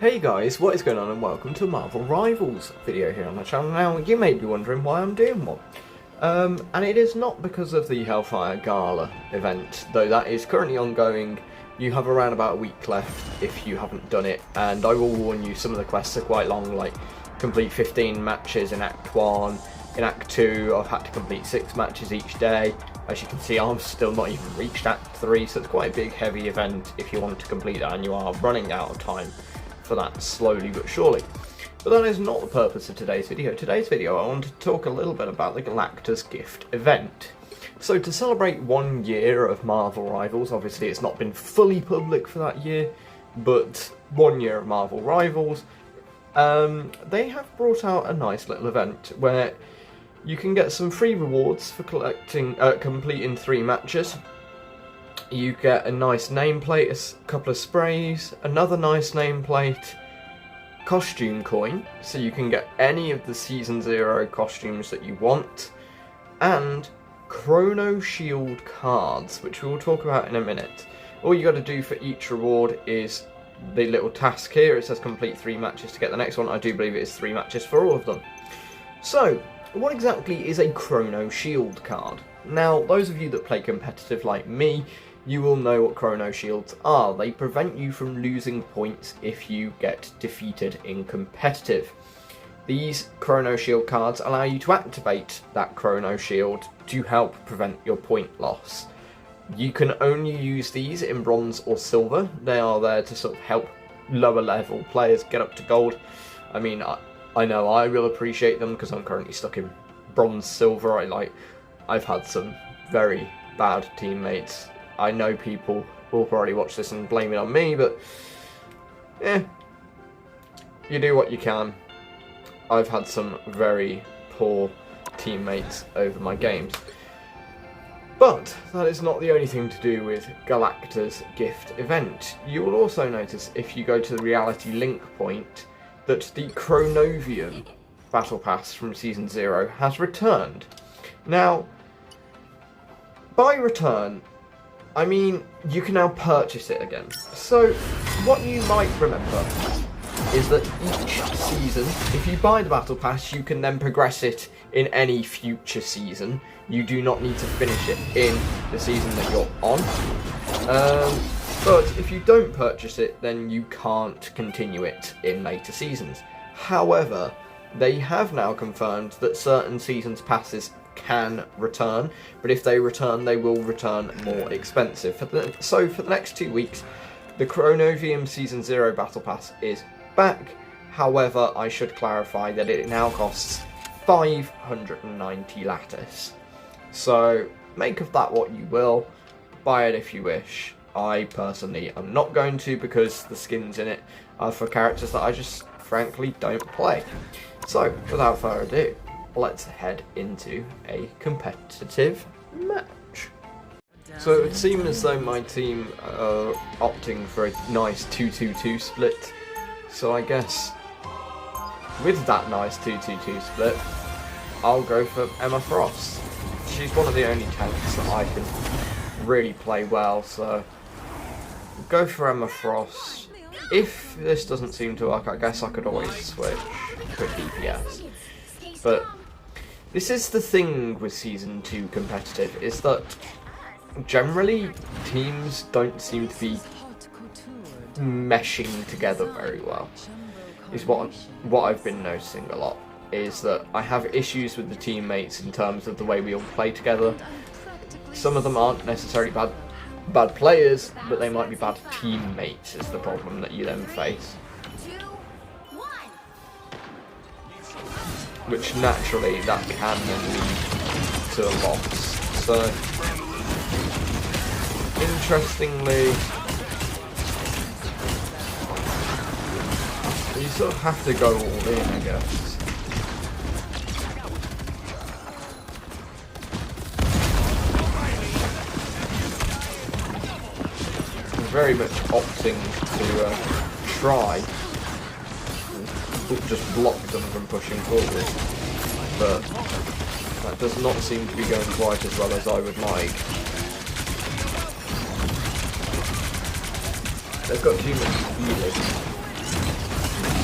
Hey guys, what is going on and welcome to a Marvel Rivals video here on my channel. Now, you may be wondering why I'm doing one. And it is not because of the Hellfire Gala event, though that is currently ongoing. You have around about a week left if you haven't done it, and I will warn you, some of the quests are quite long, like complete 15 matches in Act 1. In Act 2, I've had to complete 6 matches each day. As you can see, I'm still not even reached Act 3, so it's quite a big, heavy event if you want to complete that, and you are running out of time for that slowly but surely. But that is not the purpose of today's video. Today's video, I want to talk a little bit about the Galactus Gift event. So to celebrate 1 year of Marvel Rivals, obviously it's not been fully public for that year, but 1 year of Marvel Rivals, they have brought out a nice little event where you can get some free rewards for completing 3 matches. You get a nice nameplate, a couple of sprays, another nice nameplate, costume coin, so you can get any of the Season 0 costumes that you want, and Chrono Shield cards, which we will talk about in a minute. All you got to do for each reward is the little task here. It says complete 3 matches to get the next one. I do believe it is 3 matches for all of them. So, what exactly is a Chrono Shield card? Now, those of you that play competitive like me, you will know what Chrono Shields are. They prevent you from losing points if you get defeated in competitive. These Chrono Shield cards allow you to activate that Chrono Shield to help prevent your point loss. You can only use these in bronze or silver. They are there to sort of help lower level players get up to gold. I mean, I know I will appreciate them because I'm currently stuck in bronze silver. I've had some very bad teammates. I know people will probably watch this and blame it on me, but you do what you can. I've had some very poor teammates over my games. But that is not the only thing to do with Galactus Gift event. You will also notice if you go to the Reality Link point that the Chronovium Battle Pass from Season 0 has returned. Now, by return, I mean you can now purchase it again. So, what you might remember is that each season, if you buy the Battle Pass, you can then progress it in any future season. You do not need to finish it in the season that you're on. But if you don't purchase it, then you can't continue it in later seasons. However, they have now confirmed that certain seasons passes can return, but if they return, they will return more expensive. So for the next 2 weeks, the Chronovium Season 0 Battle Pass is back. However, I should clarify that it now costs 590 lattice. So make of that what you will. Buy it if you wish. I personally am not going to, because the skins in it are for characters that I just frankly don't play. So without further ado, let's head into a competitive match. So it would seem as though my team are opting for a nice 2-2-2 split. So I guess with that nice 2-2-2 split, I'll go for Emma Frost. She's one of the only tanks that I can really play well, so go for Emma Frost. If this doesn't seem to work, I guess I could always switch to DPS. But this is the thing with Season 2 competitive, is that generally teams don't seem to be meshing together very well. Is what I've been noticing a lot, is that I have issues with the teammates in terms of the way we all play together. Some of them aren't necessarily bad players, but they might be bad teammates is the problem that you then face. Which naturally, that can then lead to a loss. So, interestingly, you sort of have to go all in, I guess. I'm very much opting to try just block them from pushing forward, but that does not seem to be going quite as well as I would like. They've got too much healing.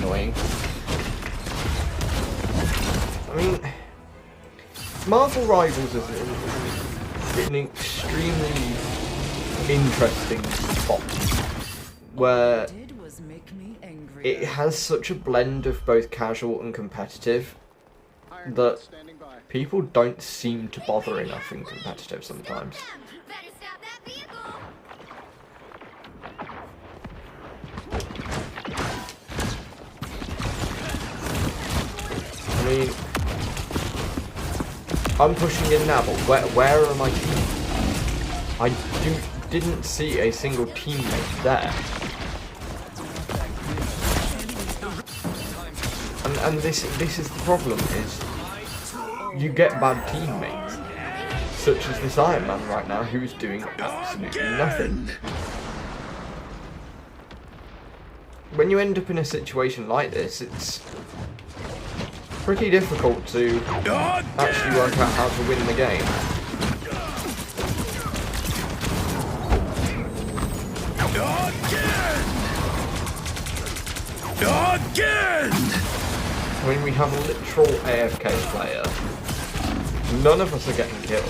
annoying. I mean, Marvel Rivals is an extremely interesting spot where it has such a blend of both casual and competitive that people don't seem to bother enough in competitive sometimes. I mean, I'm pushing in now, but where are my teammates? I didn't see a single teammate there. And this is the problem, is you get bad teammates, such as this Iron Man right now, who's doing absolutely nothing. When you end up in a situation like this, it's pretty difficult to actually work out how to win the game. Again! I mean, we have a literal AFK player. None of us are getting kills.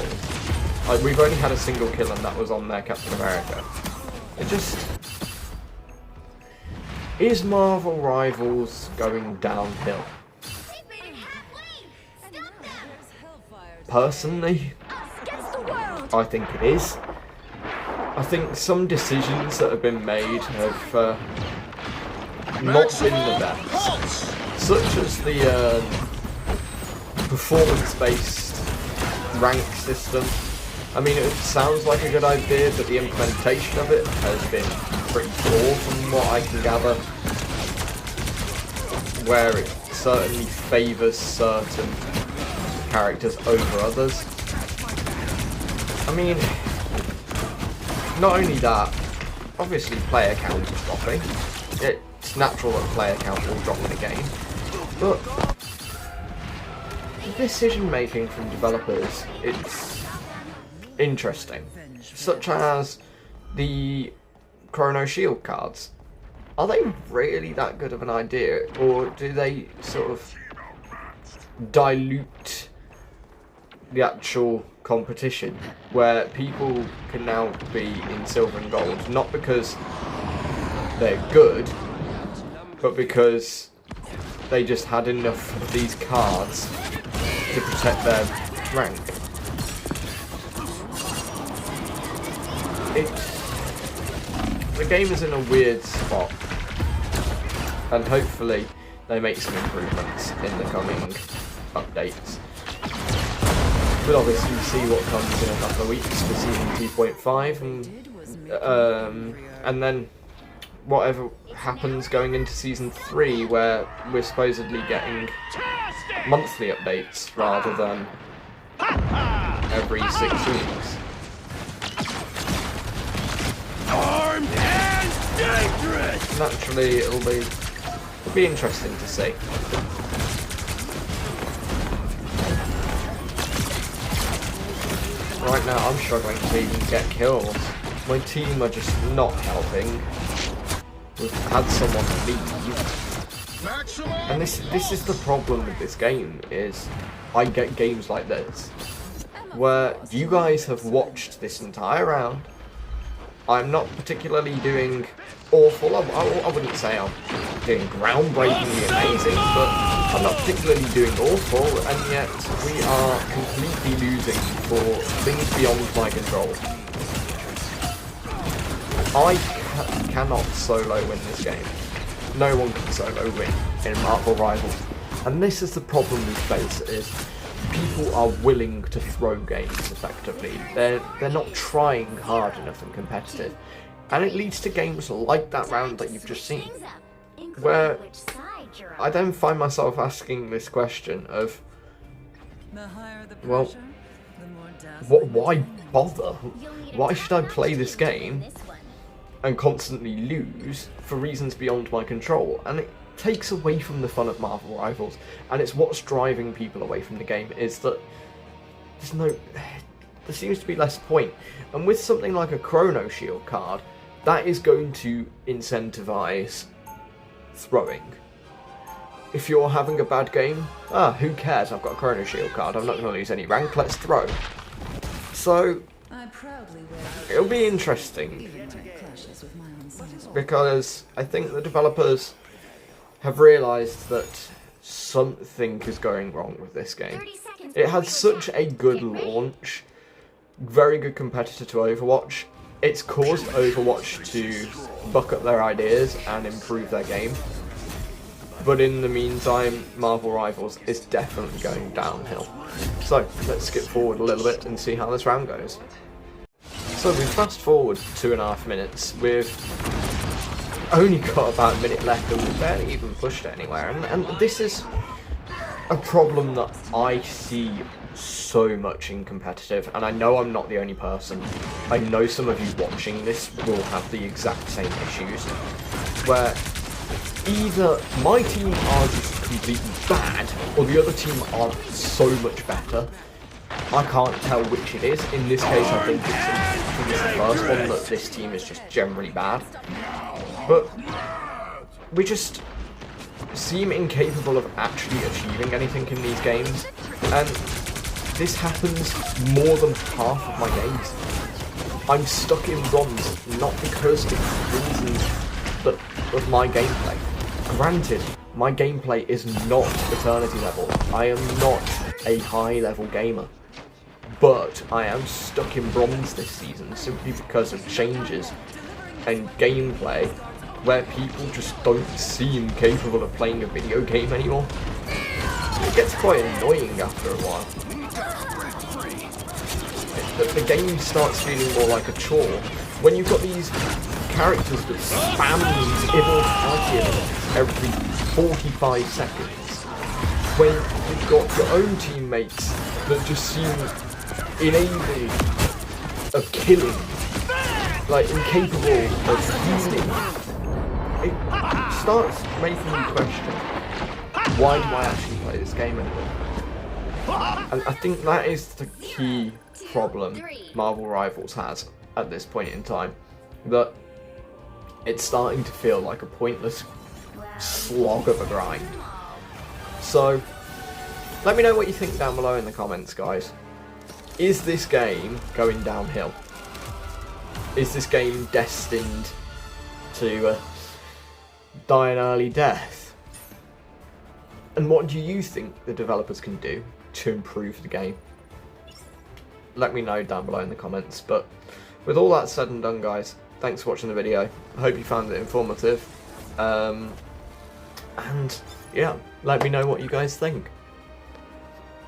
Like, we've only had a single kill, and that was on their Captain America. It just... Is Marvel Rivals going downhill? Personally, I think it is. I think some decisions that have been made have not been the best, such as the performance-based rank system. I mean, it sounds like a good idea, but the implementation of it has been pretty poor from what I can gather, where it certainly favours certain characters over others. I mean, not only that, obviously player count is dropping. It's natural that player count will drop in a game, but the decision making from developers, it's interesting. Such as the Chrono Shield cards. Are they really that good of an idea, or do they sort of dilute the actual competition, where people can now be in silver and gold, not because they're good, but because they just had enough of these cards to protect their rank? The game is in a weird spot, and hopefully they make some improvements in the coming updates. We'll obviously see what comes in a couple of weeks for Season 2.5, and then whatever happens going into Season 3, where we're supposedly getting monthly updates rather than every 6 weeks. Armed and dangerous! Naturally, it'll be interesting to see. Right now, I'm struggling to even get kills. My team are just not helping. We've had someone leave. And this is the problem with this game, is I get games like this, where you guys have watched this entire round. I'm not particularly doing awful. I wouldn't say I'm doing groundbreakingly amazing, but I'm not particularly doing awful, and yet we are completely losing for things beyond my control. I cannot solo win this game. No one can solo win in Marvel Rivals. And this is the problem we face, is people are willing to throw games effectively. They're not trying hard enough and competitive. And it leads to games like that round that you've just seen, where I then find myself asking this question of, well, why bother? Why should I play this game and constantly lose for reasons beyond my control? And it takes away from the fun of Marvel Rivals, and it's what's driving people away from the game, is that there seems to be less point. And with something like a Chrono Shield card, that is going to incentivize throwing. if you're having a bad game, who cares? I've got a Chrono Shield card. I'm not going to lose any rank. Let's throw. So, it'll be interesting. Because I think the developers have realised that something is going wrong with this game. It had such a good launch, very good competitor to Overwatch. It's caused Overwatch to buck up their ideas and improve their game. But in the meantime, Marvel Rivals is definitely going downhill. So, let's skip forward a little bit and see how this round goes. So we fast forward 2.5 minutes, we've only got about a minute left and we've barely even pushed it anywhere. And this is a problem that I see so much in competitive, and I know I'm not the only person. I know some of you watching this will have the exact same issues, where either my team are just completely bad, or the other team are so much better. I can't tell which it is. In this case, I think it's the first one, that this team is just generally bad. But we just seem incapable of actually achieving anything in these games, and this happens more than half of my games. I'm stuck in bronze, not because it's reasons but of my gameplay. Granted, my gameplay is not Eternity level. I am not a high level gamer. But I am stuck in bronze this season simply because of changes and gameplay where people just don't seem capable of playing a video game anymore. It gets quite annoying after a while. The game starts feeling more like a chore. When you've got these characters that spam these immortality every 45 seconds, when you've got your own teammates that just seem unable of killing, like incapable of healing, it starts making me question, why do I actually play this game anymore? And I think that is the key problem Marvel Rivals has at this point in time, that it's starting to feel like a pointless slog of a grind. So, let me know what you think down below in the comments, guys. Is this game going downhill? Is this game destined to die an early death? And what do you think the developers can do to improve the game? Let me know down below in the comments. But with all that said and done, guys, thanks for watching the video. I hope you found it informative. And yeah, let me know what you guys think.